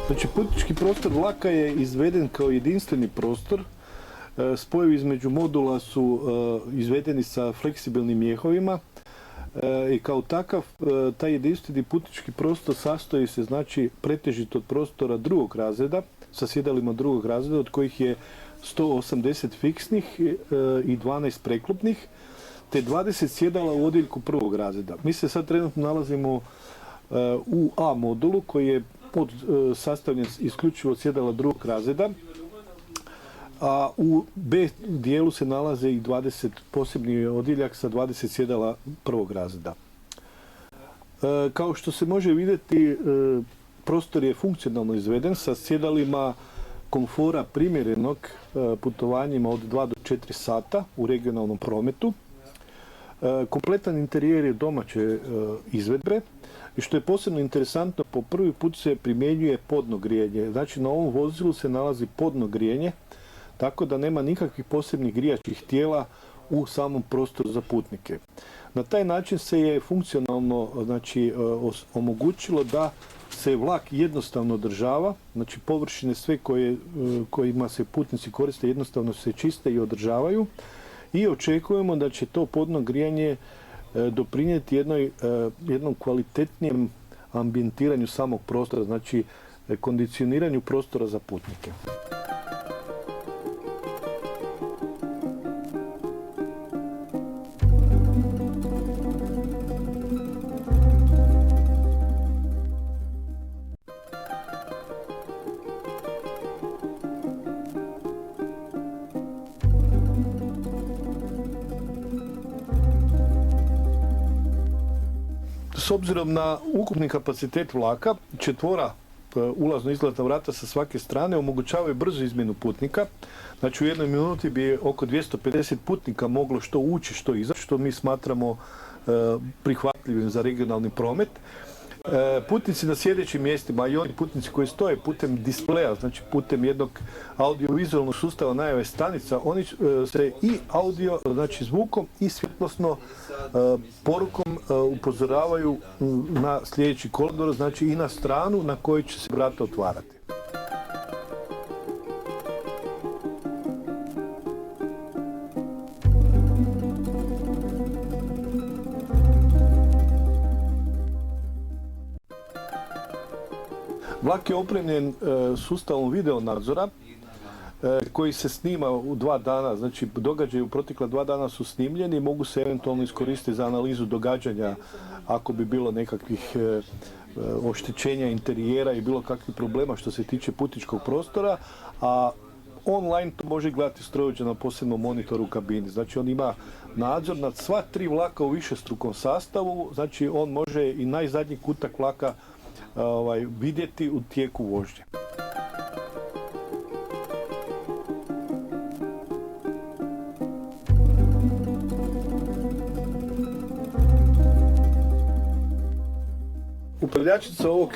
Znači, putnički prostor vlaka je izveden kao jedinstveni prostor. Spojevi između modula su izvedeni sa fleksibilnim mjehovima i kao takav taj jedinstveni putnički prostor sastoji se znači pretežito od prostora drugog razreda sa sjedalima drugog razreda od kojih je 180 fiksnih i 12 preklopnih te 20 sjedala u odjeljku prvog razreda. Mi se sad trenutno nalazimo u A modulu koji je sastavljen isključivo od sjedala drugog razreda, a u B dijelu se nalaze i 20 posebni odjeljak sa 20 sjedala prvog razreda. Kao što se može vidjeti, prostor je funkcionalno izveden sa sjedalima komfora primjerenog putovanjima od 2 do 4 sata u regionalnom prometu. Kompletan interijer je domaće izvedbe i što je posebno interesantno, po prvi put se primjenjuje podno grijanje. Znači, na ovom vozilu se nalazi podno grijanje, tako da nema nikakvih posebnih grijačkih tijela u samom prostoru za putnike. Na taj način se je funkcionalno omogućilo da se vlak jednostavno održava, znači površine sve kojima se putnici koriste jednostavno se čiste i održavaju i očekujemo da će to podno grijanje doprinijeti jednom kvalitetnijem ambijentiranju samog prostora, znači kondicioniranju prostora za putnike. S obzirom na ukupni kapacitet vlaka, četvora ulazno-izlazna vrata sa svake strane omogućavaju brzu izmjenu putnika. Znači, u jednoj minuti bi oko 250 putnika moglo što ući, što izaći, što mi smatramo prihvatljivim za regionalni promet. Putnici na sjedećim mjestima i oni putnici koji stoje putem displeja, znači putem jednog audiovizualnog sustava najave stanica, oni se i audio, znači zvukom i svjetlosno porukom upozoravaju na sljedeći kolodvor, znači i na stranu na kojoj će se vrata otvarati. Vlak je opremljen sustavom video nadzora koji se snima u 2 dana, znači događaji u protekla 2 dana su snimljeni i mogu se eventualno iskoristiti za analizu događanja ako bi bilo nekakvih oštećenja interijera i bilo kakvih problema što se tiče putničkog prostora, a online to može gledati strojovođa na posebnom monitoru u kabini. Znači, on ima nadzor nad sva 3 vlaka u višestrukom sastavu, znači on može i najzadnji kutak vlaka vidjeti u tijeku vožnje. Upravljačica ovog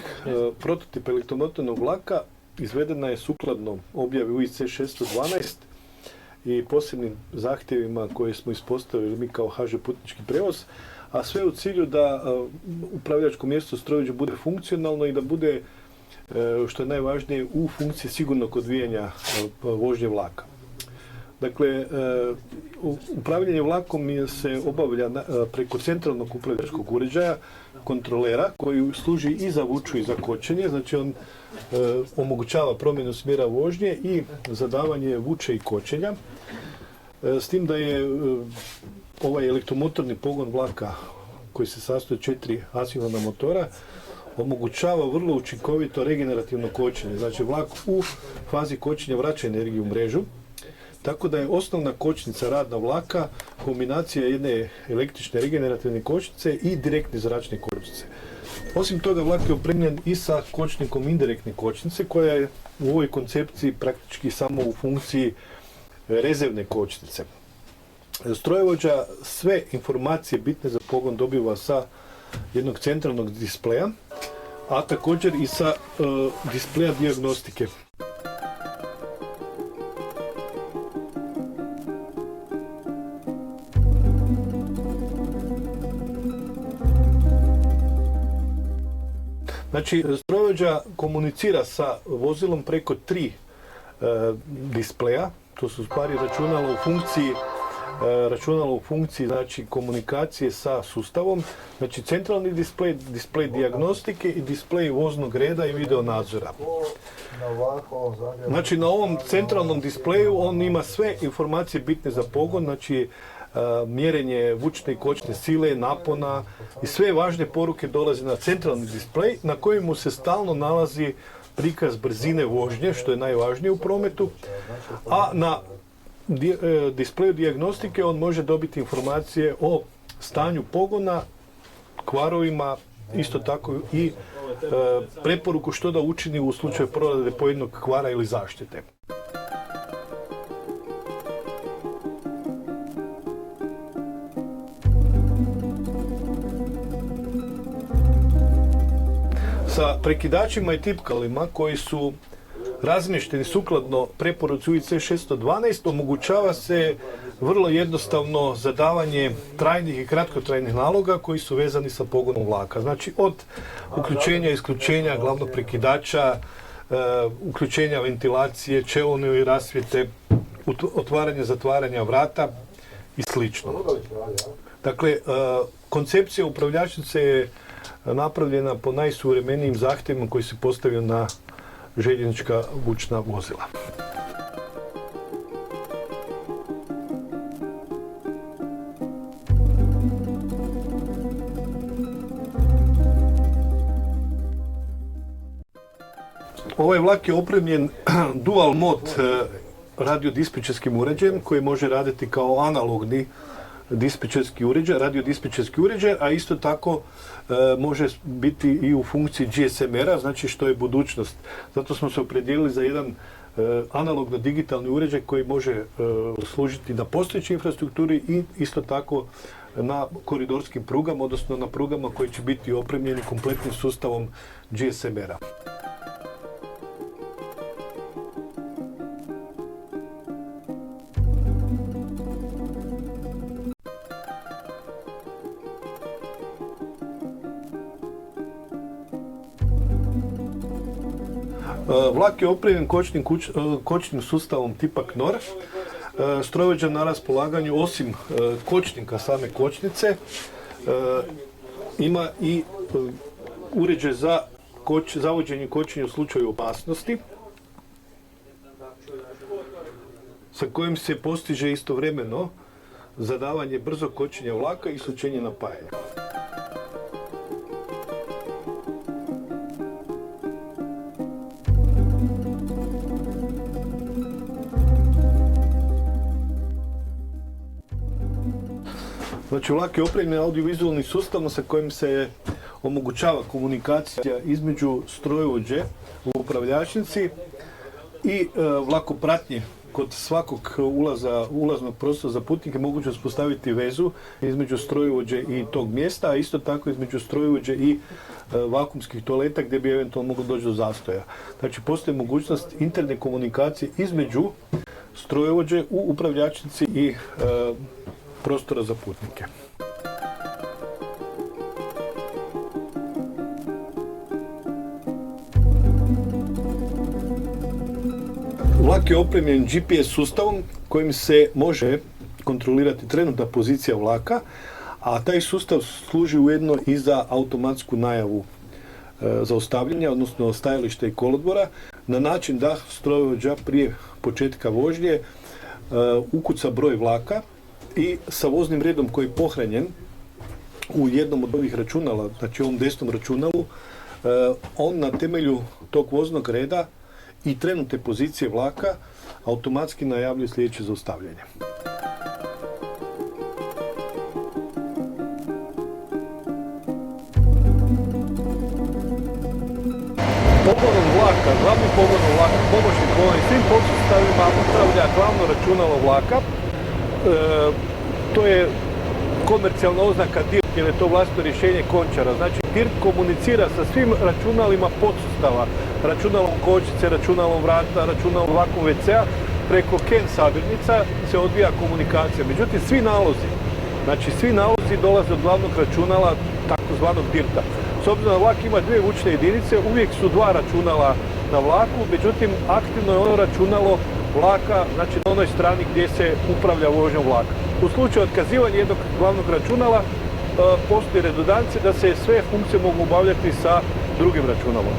prototipa elektromotornog vlaka izvedena je sukladno objavi UIC 612 i posebnim zahtjevima koje smo ispostavili mi kao HŽ Putnički prijevoz, a sve u cilju da upravljačko mjesto strojovođe bude funkcionalno i da bude, što je najvažnije, u funkciji sigurnog odvijanja vožnje vlaka. Dakle, upravljanje vlakom se obavlja preko centralnog upravljačkog uređaja, kontrolera, koji služi i za vuču i za kočenje, znači on omogućava promjenu smjera vožnje i zadavanje vuče i kočenja. S tim da je ovaj elektromotorni pogon vlaka koji se sastoji od 4 asinhrona motora omogućava vrlo učinkovito regenerativno kočenje. Znači, vlak u fazi kočenja vraća energiju u mrežu, tako da je osnovna kočnica radna vlaka kombinacija jedne električne regenerativne kočnice i direktne zračne kočnice. Osim toga, vlak je opremljen i sa kočnikom indirektne kočnice koja je u ovoj koncepciji praktički samo u funkciji rezervne kočnice. Strojovođa sve informacije bitne za pogon dobiva sa jednog centralnog displeja, a također i sa displeja dijagnostike. Znači, strojovođa komunicira sa vozilom preko 3 displeja, to su u stvari računalo u funkciji znači komunikacije sa sustavom, znači centralni displej, displej dijagnostike i displej voznog reda i video nadzora. Znači na ovom centralnom displeju on ima sve informacije bitne za pogon, znači mjerenje vučne i kočne sile, napona i sve važne poruke dolaze na centralni displej na kojemu se stalno nalazi prikaz brzine vožnje, što je najvažnije u prometu, a na displeju dijagnostike on može dobiti informacije o stanju pogona, kvarovima, isto tako i preporuku što da učini u slučaju prorade pojedinog kvara ili zaštite. Sa prekidačima i tipkalima koji su razmješteni sukladno preporuci UIC 612 omogućava se vrlo jednostavno zadavanje trajnih i kratkotrajnih naloga koji su vezani sa pogonom vlaka. Znači od uključenja i isključenja glavnog prekidača, uključenja ventilacije, čeone i rasvjete, otvaranja, zatvaranja vrata i slično. Dakle, koncepcija upravljačnice je napravljena po najsuvremenijim zahtjevima koji se postavio na željeznička vučna vozila. Ovaj vlak je opremljen dual mod radiodispečerskim uređajem koji može raditi kao analogni dispečerski uređaj, radiodispečerski uređaj, a isto tako može biti i u funkciji GSM-a, znači što je budućnost. Zato smo se opredijelili za jedan analogno digitalni uređaj koji može služiti na postojećoj infrastrukturi i isto tako na koridorskim prugama, odnosno na prugama koji će biti opremljeni kompletnim sustavom GSM-a. Vlak je opremljen kočnim sustavom tipa KNOR. Strojovođa na raspolaganju osim kočnika, same kočnice, ima i uređaj za zavođenje kočenja u slučaju opasnosti, sa kojim se postiže istovremeno zadavanje brzog kočenja vlaka i isključenje napajanja. Znači, vlak je opremljen audiovizualnim sustavom sa kojim se omogućava komunikacija između strojovođe u upravljačnici i vlakopratnje. Kod svakog ulaznog prostora za putnike moguće uspostaviti vezu između strojovođe i tog mjesta, a isto tako između strojovođe i vakuumskih toaleta gdje bi eventualno moglo doći do zastoja. Znači, postoji mogućnost interne komunikacije između strojovođe u upravljačnici i prostora za putnike. Vlak je opremljen GPS sustavom kojim se može kontrolirati trenutna pozicija vlaka, a taj sustav služi ujedno i za automatsku najavu zaustavljanja, odnosno stajališta i kolodvora, na način da strojovođa prije početka vožnje ukuca broj vlaka i sa voznim redom koji je pohranjen u jednom od ovih računala, znači ovom desnom računalu, on na temelju tog voznog reda i trenutne pozicije vlaka automatski najavljuje sljedeće zaustavljanje. Pogonom vlaka, glavnim pogonom vlaka, pomoćnim pogonom i svim podsustavima upravlja glavno računalo vlaka. To je komercijalna oznaka DIRT, jer je to vlastno rješenje Končara. Znači, DIRT komunicira sa svim računalima podsustava. Računalom kočnice, računalom vrata, računalom vakuum WC-a, preko CAN sabirnica se odvija komunikacija. Međutim, svi nalozi dolaze od glavnog računala, takozvanog DIRT-a. S obzirom da vlak ima dvije vučne jedinice, uvijek su dva računala na vlaku, međutim aktivno je ono računalo vlaka, znači na onoj strani gdje se upravlja vožnjom vlaka. U slučaju otkazivanja jednog glavnog računala postoji redundancija da se sve funkcije mogu obavljati sa drugim računalom.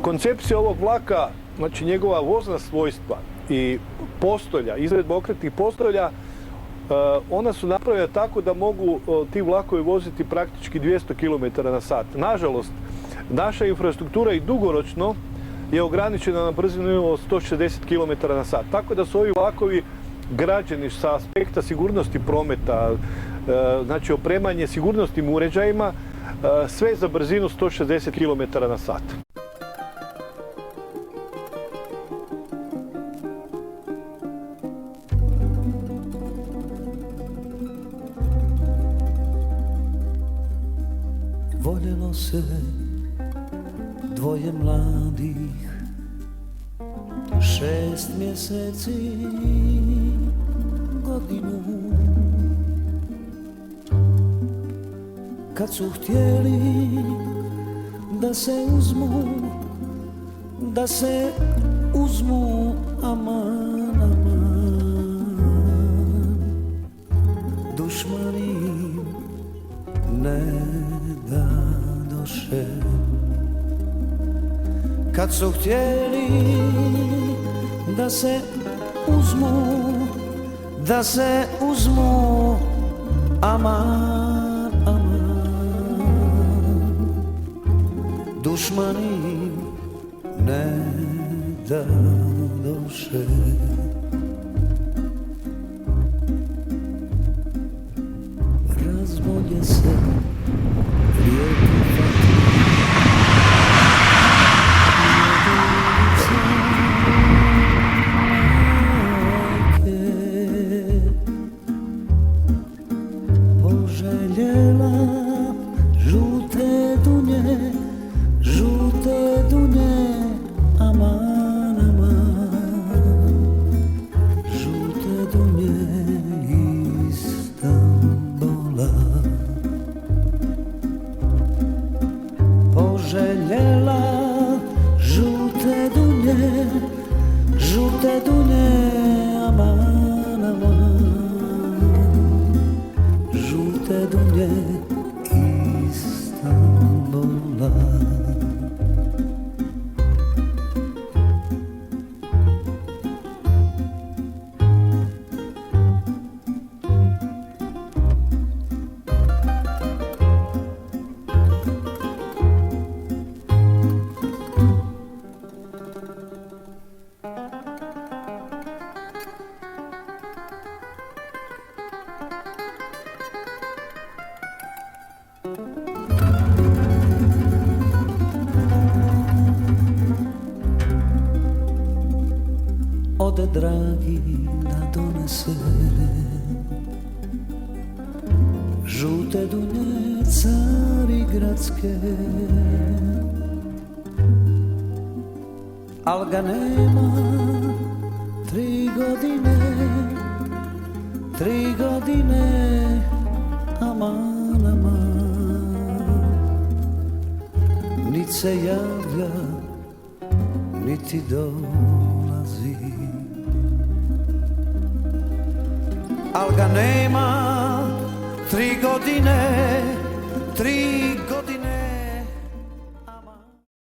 Koncepcija ovog vlaka, znači njegova vozna svojstva i postolja, izvedba okretnih postolja, ona su napravljena tako da mogu ti vlakovi voziti praktički 200 km na sat. Nažalost, naša infrastruktura i dugoročno je ograničena na brzinu od 160 km na sat. Tako da su ovi vlakovi građeni sa aspekta sigurnosti prometa, znači opremanje sigurnosnim uređajima, sve za brzinu 160 km na sat. Voljelo se dvoje mladih, 6 mjeseci, godinu. Kad su htjeli da se uzmu, aman, aman, dušmani ne dadoše. Kad su htjeli da se uzmu, aman, aman, dušmani ne dadoše. Razbolje se lijepo žute dunje, aman, aman, žute dunje Istanbula. Poželjela žute dunje, aman, aman, žute dunje Istanbula. Ode dragi da donese žute dunje Carigradske, al ga nema 3 godine, aman, aman, nit se javlja, niti dolazi. Al ga nema 3 godine,